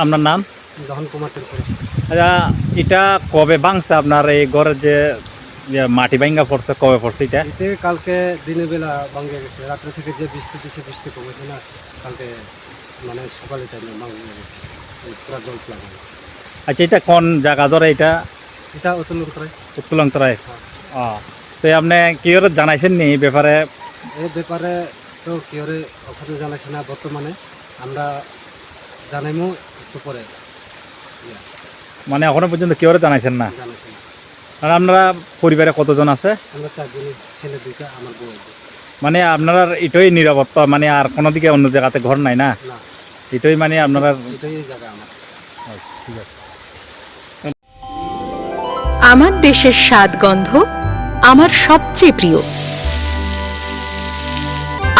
আপনার নাম? দহন কুমার ত্রিপুরা। আচ্ছা, এটা কবে ভাঙছে আপনার এই ঘরের যে মাটি ভাঙ্গা পড়ছে, কবে পড়ছে এটা? এতে কালকে দিনের বেলা ভাঙে গেছে, রাত্রে থেকে যে বৃষ্টি দিচ্ছে, বৃষ্টি কমেছে না, কালকে মানে সকালে টাইমে ভাঙে গেছে, পুরা জল লাগে। আচ্ছা, এটা কোন জায়গা ধরে? এটা এটা উত্তোলন করে। উত্তোলন তরাই। হ্যাঁ। তো আপনি কি করে জানাইছেন নি এই ব্যাপারে? এই ব্যাপারে তো কি করে ওখানে জানাইছে না, বর্তমানে আমরা জানাইমু একটু পরে। মানে এখনো পর্যন্ত কি করে জানাইছেন না? জানাইছে না। আর আপনারা পরিবারে কতজন আছে? আমরা 4 জন, ছেলে 2টা, আমার বউ 1। মানে আপনারা এটাই নিরাপত্তা, মানে আর কোনো দিকে অন্য জায়গাতে ঘর নাই না? না, এটাই মানে আপনারা। এটাই জায়গা আমার। ঠিক আছে। আমার দেশের স্বাদ গন্ধ আমার সবচেয়ে প্রিয়।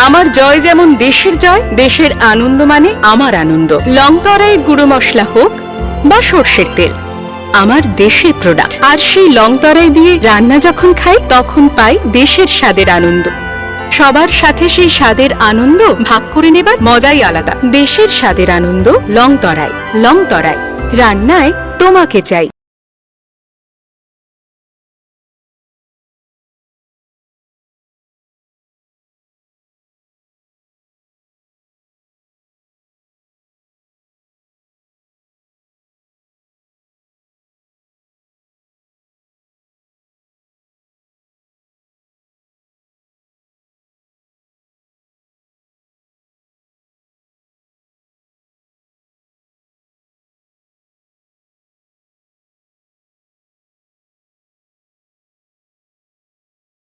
আমার জয় যেমন দেশের জয়, দেশের আনন্দ মানে আমার আনন্দ। লংতরাইয়ের গুঁড়ো মশলা হোক বা সর্ষের তেল, আমার দেশের প্রোডাক্ট। আর সেই লংতরাই দিয়ে রান্না যখন খাই, তখন পাই দেশের স্বাদের আনন্দ। সবার সাথে সেই স্বাদের আনন্দ ভাগ করে নেবার মজাই আলাদা। দেশের স্বাদের আনন্দ লংতরাই। লংতরাই, রান্নায় তোমাকে চাই।